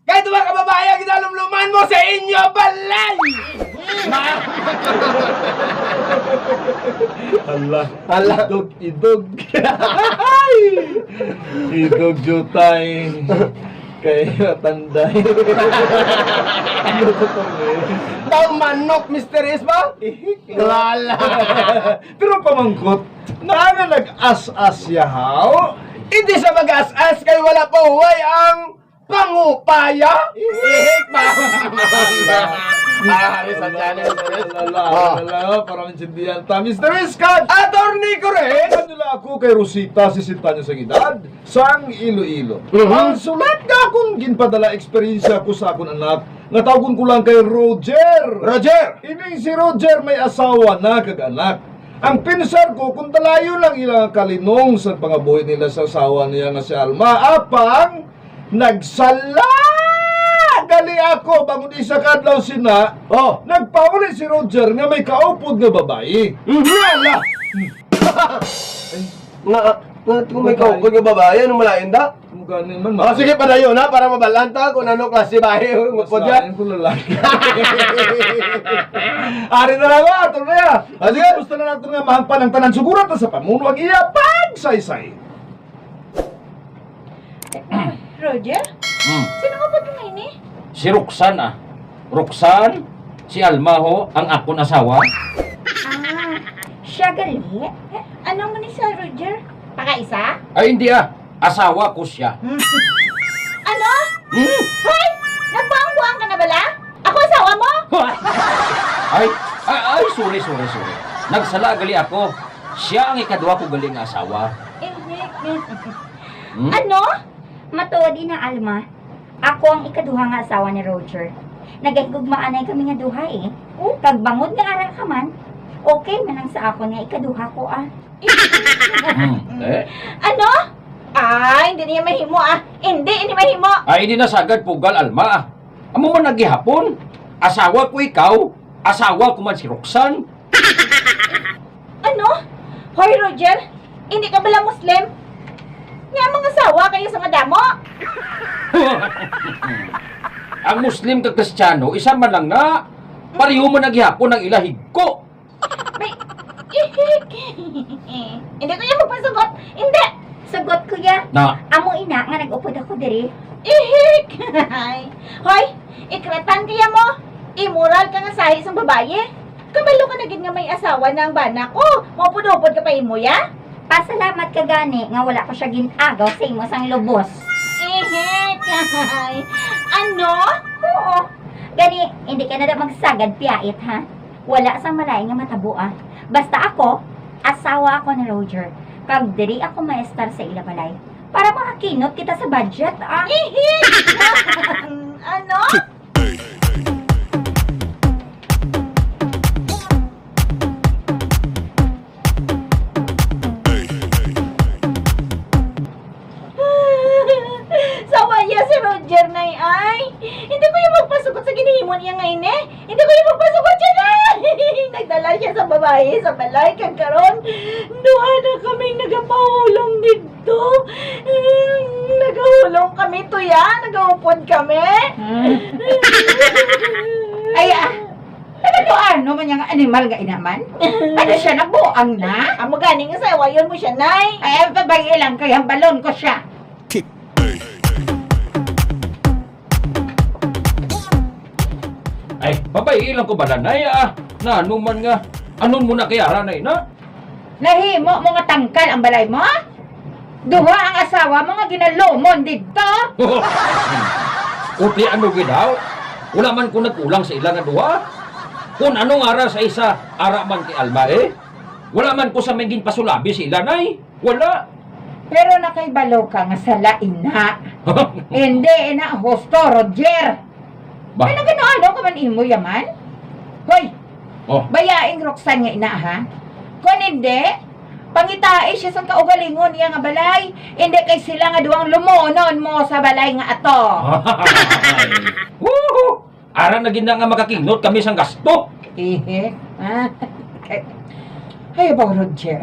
Kahit mga kababayan, ginalumluman mo sa inyo balay! Hala. Idog. Idog jutay. Kaya tanday. Ano to Taong manok, Mr. ba? Wala. Pero pamangkot, na nag-as-as yahaw? Hindi sa mag-as-as kay wala pa huway ang pangupaya. Ihik pa. Hari sa channel, Para maintindihan ta, Mr. Iskat! Attorney ko rin! Kanila ako kay Rosita, sisita niya sa edad, sang Iloilo. Ang sulat nga akong ginpadala eksperyensya ko sa akong anak, nga tawgon ko lang kay Roger. Roger! Ining si Roger may asawa na kag-anak. Ang pinsar ko, kung talayo lang ilang kalinong sa pangabuhi nila sa asawa niya nga si Alma, apang nagsala! Gali ako, bangon isa kadlaw sina, nagpauli si Roger nga may kaupod nga babae. Wala! Kung may kaupod nga babae, anong malain da? Mukha naman, Sige pa na yun ha, para mabalanta kung ano klase bahay ang upod Maslain yan. ko lalaki. Ari na lang ato na ya. Sige, gusto na natin nga mahampan ang tanan sugurat na sa pamuno ang iya pagsaysay. Roger? Sino ka ba ngayon eh? Si Roxanne ah. Roxanne, si Alma ho, ang akong asawa. Siya gali? Ano mo ni sa Roger? Pakaisa? Ay hindi ah, asawa ko siya. Ano? Hoy! Nagbuang-buang ka na bala? Ako asawa mo? Ay, sorry. Nagsala gali ako. Siya ang ikadwa ko galing asawa. Ano? Matuod na Alma. Ako ang ikaduha nga asawa ni Roger. Nagagugmaanay kami nga duha eh. Kagbangod nga ara ka man, okay man ang sa ako nga ikaduha ko ah. Ano? Ay, hindi niya mahimo ah. Hindi mahimo. Ay, hindi na sagad pugal, Alma ah. Amo man nagihapon. Asawa ko ikaw, asawa ko man si Roxanne. Ano? Hoy Roger, hindi ka bala Muslim? Nga mga asawa kayo sa madamo? Ang Muslim ka Kristiyano, isa man lang na. Pareho man naghihapon ang ilahig ko. May ihik. Hindi ko yan magpasagot. Hindi. Sagot ko yan. Na, Amo ina nga nag-upod ako diri. Ihik. Hoy, ikratan kaya mo. Immoral ka nga sahi sa babae. Kabalo ka na gid nga may asawa na ang bana ko. Maupod-upod ka pa imo ya? Pasalamat ka gani nga wala ko siya ginagaw sa imo sang lubos. Ihik. Ano? Oo. Gani, hindi ka na daw magsagad piyait ha. Wala sang malay nga matabo ah. Basta ako, asawa ako ni Roger. Kag diri ako maestar sa ilabalay. Para makakinot kita sa budget ah. Ihik. Ano? Sawaya si Roger na ay. Hindi ko yung magpasugot sa ginihimon niya ngayon eh. Hindi ko yung magpasugot siya na. Nagdala siya sa babae sa balay kag karon. Duha na kaming nagapahulong dito. Nagahulong kami to ya. Nagaupod kami. Ay, ano man yung animal nga inaman? Ano siya, nabuang na? Amo ganing nga sawayon mo siya nay. Ay, babae lang, kaya balon ko siya. ay, babae lang ko balanay ah. Na, ano man nga. Anon mo na kaya ranay na? Nahimo mo nga tangkal ang balay mo? Duha ang asawa mo nga ginalumon dito? Uti ano ginaw? Wala man ko nagkulang sa ilang nga duha. Kung anong ara sa isa, ara man kay Alma eh. Wala man ko sa mengin pasulabi sa ilan ay. Wala. Pero nakaibalo ka nga sa laina. Hindi, ina, husto, Roger. Ba? Ay, nagano-ano ka man imo yaman? Hoy, Oh, bayaing Roxanne nga ina ha? Kung hindi, pangitai siya sa kaugalingon niya nga balay. Hindi kay sila nga duwang lumunon mo sa balay nga ato. Woohoo! Ara na gina nga makakinot kami sang gasto. Ihe. Ay, ba, Roger?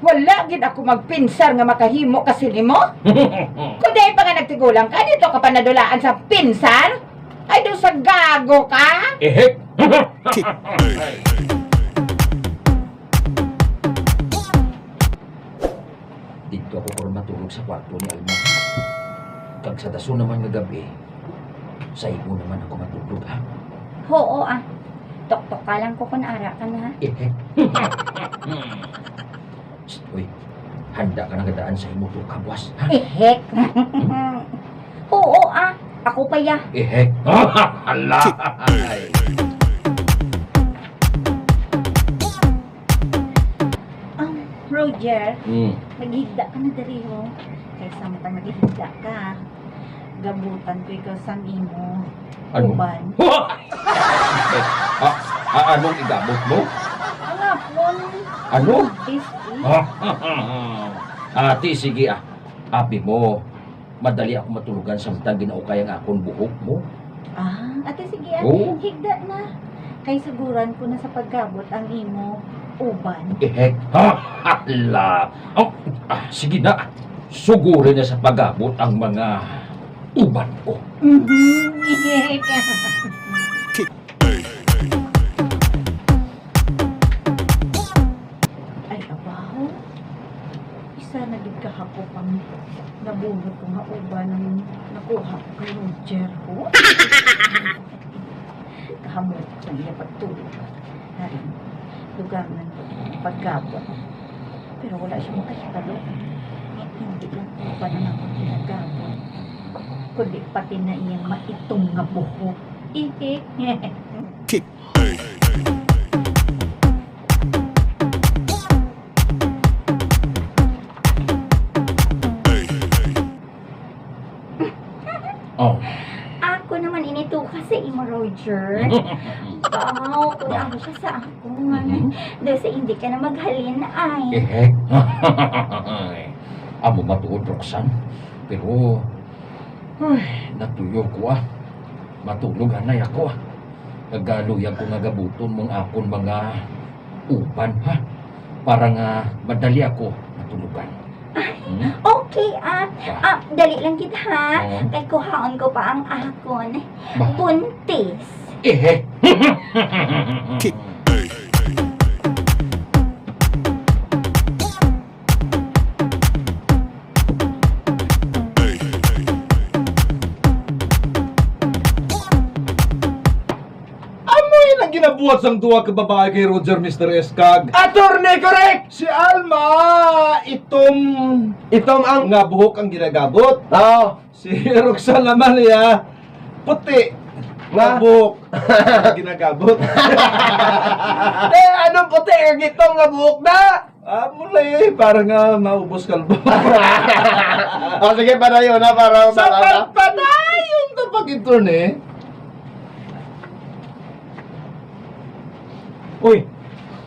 Wala gid ako magpinsar nga makahimo kasi nimo. Kundi pa nga tigulang ka, dito ka pa nadulaan sa pinsan? Ay, doon sa gago ka? Ehek! Dito ako karon matulog sa kwarto ni Alma. Kag sa daso naman nga gabi, sa imo naman ako matulog ha. Oo Tok-tok ka lang ko kung ara ka na. Ehek! Shh, uy, handa ka na gadaan sa imo to kabwas ha? Ehek. Oo ako pa ya. Ehek! Hala! Roger, Hmm. naghigda ka na dari ho. Kaya samtang naghigda ka, gabutan ko ikaw sang imo. Ano? Uban. Anong igabot mo? Alapon. Ano? Is Ate, sige Abi mo, madali ako matulugan samtang ginaukay ang akong buhok mo. ate sige Oo. higda na. Kay siguran ko na sa paggabot ang imo uban. Ehek! Hala! Sige na, sugurin na sa pag-abot ang mga uban ko. Ehek. Ay abaho. Isa na gid kahapon pang nabunot ko nga uban ng nakuha ko kay Roger ko. Kahamot sa iya pagtulog. Haring lugar ng paggabot. Pero wala siya makahitalo. Hindi lang pa na ako ginagabot. Kundi pati na iyang maitong nga buhok. Ihik. Oh. Ako naman inito kasi imo Roger. Wow, kung ako siya sa ako. Dahil sa hindi ka na maghalin ay. Ehek! Amo matuod, Roxanne. Pero, natuyo ko Matulog anay ako Nagaluyan ko nga gabuton mong akon mga uban ha. Para nga madali ako matulugan. Okay, dali lang kita ha. Oo. Kay kuhaon ko pa ang akon. Ba- Buntis. Ehek! Amoy lang ginabuhat sang duwa ka babae kay Roger, Mr. Eskag. Attorney, correct! Si Alma, itom ang nga buhok ang ginagabot. Oo. Si Roxanne naman niya, puti nga Nga? buhok ang ginagabot. Anong puti ang itong nga buhok na? Mula parang nga maubos kalbo. Sige, padayon na para Sa pagpadayon to pag-intern Uy,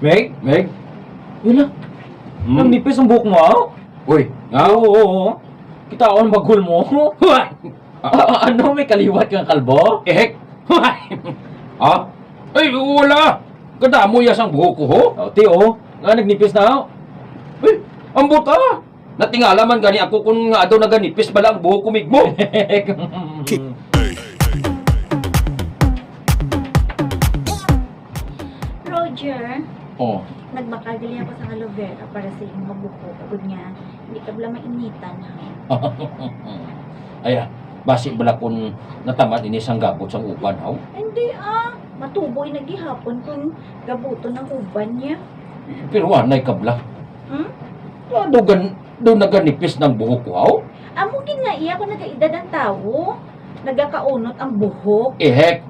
Meg? Meg? Wala. Ang nipis ang buhok mo, Uy! Oo. Kita ko ang bagul mo. Ano, may kaliwat kang kalbo? Ehek! Ay, wala! Kadamo yas ang buhok ko ho! Ti, nga nagnipis na. Uy, ang buta! Natingala man gani ako kung nga daw naganipis bala ang buhok kumig mo! Roger, Oh, nagbakal dili ako sa aloe vera para sa iyong mabuko. Pagod niya, hindi ka bala mainitan ha. Aya, basi bala kung natamad ini sang gabot sang uban haw. Hindi matuboy na gihapon kung gabuto ng uban niya. Pero anay kabla. Hmm? Do naganipis ng buhok ko haw? Amo gid nga iya kung nagaedad ang tawo. Nagakaunot ang buhok. Ehek!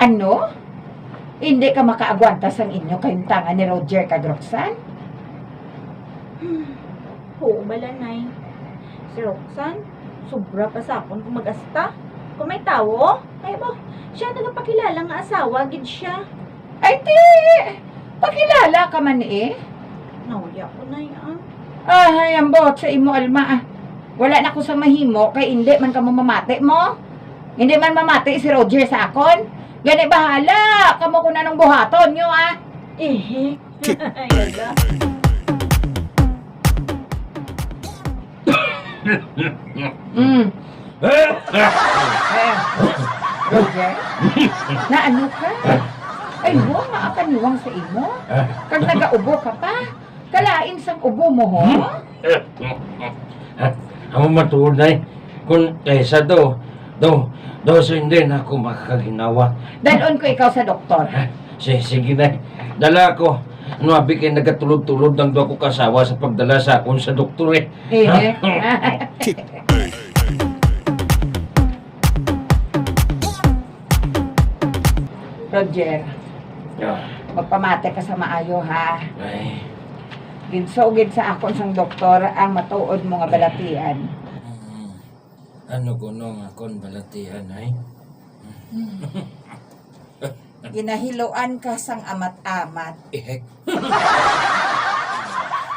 Ano? Hindi ka makaagwanta sa inyo kayong tanga ni Roger kag Roxanne? Oo, balanay. Si Roxanne, sobra pa sa akon kung mag-asta. Kung may tawo, ay ba, siya nagapakilala nga asawa, gid siya. Ay, ti! Pakilala ka man Nauya ko na yan. Ay, ang bot sa imo, Alma. Wala na ko sa mahimo, kay hindi man ka mamamati mo. Hindi man mamati si Roger sa akon. Gani bahala, kamo ko na ng buhaton nyo, Eh, ay, wala. Roger, na ano ka? Ay, huwag maakaniwang sa imo. Kag nagaubo ka pa, kalain sang ubo mo, ho? Amo matuod na kung kaysa do so hindi na ako makakaginawa. Dalon ko ikaw sa doktor. Sige na, dala ko. Ano, abi kayo nagatulod-tulod ng doon ko kasawa sa pagdala sa akon sa doktor eh. Roger, magpamate ka sa maayo, ha? Ay, Ginsugid sa akon sang doktor ang matuod mo nga balatian. ano ko nung akon balatihan ay? Ginahiluan ka sang amat-amat. Ihek.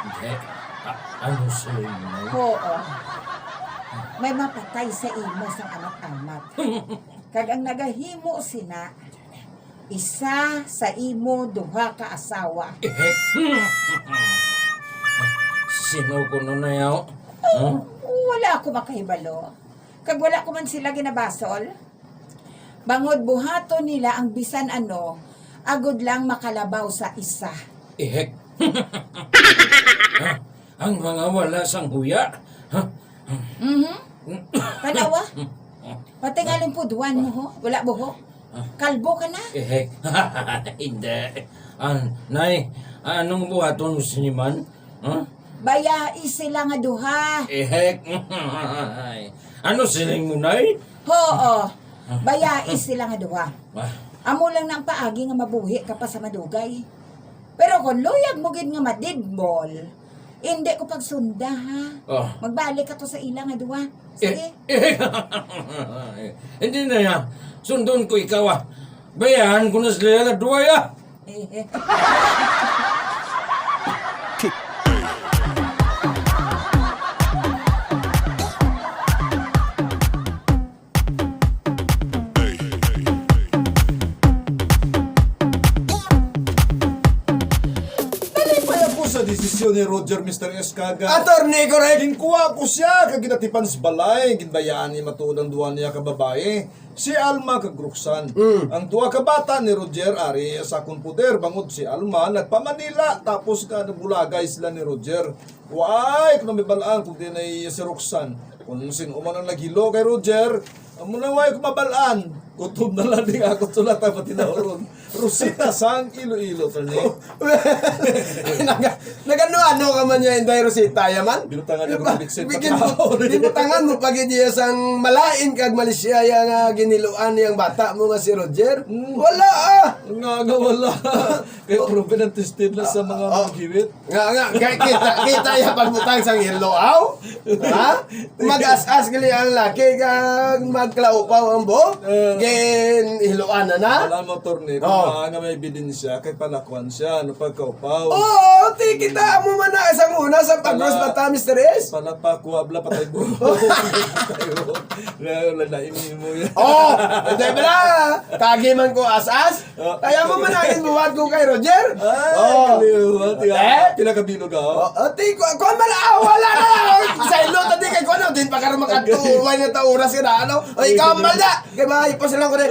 Hindi. Ano sa'yo mo? Oo. May mapatay sa imo sang amat-amat. Kag ang nagahimo sina, isa sa imo duha ka asawa. Ihek. Sino ko nun na yaw? Huh? Wala ako makahibalo. Kag wala ko man sila ginabasol. Bangod buhato nila ang bisan ano, agod lang makalabaw sa isa. Ihek. Ha? Ang mga wala sang huya? Ha? Kanawa? Pati nga limpuduan mo, ho? Wala buhok? Kalbo ka na? Ihek. Hindi. Nay, anong buhaton mo siniman? Ha? Bayai sila nga duha. Ihek. Ano siling mo, nay? Oo. Bayai sila nga duha. Ah, Amo lang nang paagi nga mabuhi ka pa sa madugay. Pero kung luyag mo gid nga madidbol, hindi ko pagsunda, ha? Oh. Magbalik ka to sa ilang nga duha. Sige. Hindi na ya. Sundon ko ikaw ah. Bayahan ko na sila na duwa ya. Eh. Pala po sa desisyon ni Roger Mr. Escaga. Attorney, correct. Ginkuha ko siya, kaginatipan sa balay, ginbayaan ni matuod ang duwa niya kababae, si Alma kagruksan. Ang tuwa ka bata ni Roger, ari sa akong puder, bangod si Alma, nagpa-Manila, tapos ka nagbulagay sila ni Roger. Why, kung namibalaan, kung di na si Roxanne. Kung sino man ang naghilo kay Roger, amo na why kumabalaan. Kutob na lang din ako sulat ang patinahoron. Rosita sang Iloilo, Tony. Nagano-ano ka man niya, Inday Rosita, yaman? Binutangan niya kung biliksin Binutangan mo pag niya sang malain kag Malaysia ya nga giniluan niyang bata mo nga si Roger. Wala ah! Nga wala. Kaya proven ang tested na sa mga maghiwit. Kita ya pagbutang sang hiloaw. Ha? Mag-as-as gali ang laki kag magklaupaw ang buhok. Gen hiluan na. Alam mo, Torne, kung nga may ebidensya, kay palakwan siya, no pagkaupaw. Oo, kita mo man na isang una sa pag-cross bata, Mr. S. Pala pa, kuwabla, patay buho. Lalainin mo yan. Oh, hindi ba na? Tagi man ko as-as. Kaya mo manangin buhat ko kay Roger. Ay, kaliwat. Pinakabino ka, oh. Kung wala na. Sa ilo, tadi kay Kono. Din pa karoon makatuway na tauras ka na, ano? O ikaw ang malda. Kaya mahipos lang ko rin.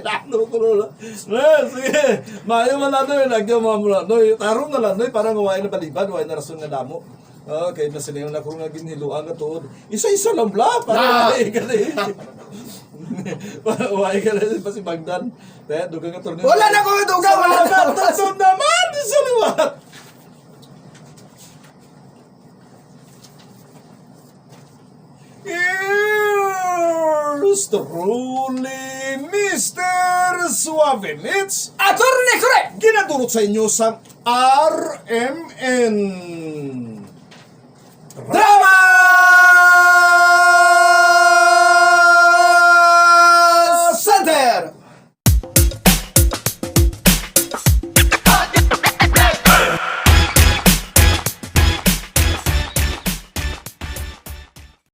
Dano ko na. Sige. Mayo man na doon. Nagyo mga mula. Tarong na lang doon. Parang gawain na balibad. Gawain na rason nga damo. Okay, masinayon na ko nga giniluan na tuod. Isa-isa lang bla. Para gali. Why ka na pa si Bagdan? Kaya dugang nga torneo. Wala na ko dugang. Wala na. Tasod naman sa liwat. Here's truly Mr. Suavenitz. Attorney correct. Ginadurot sa inyo sa RMN.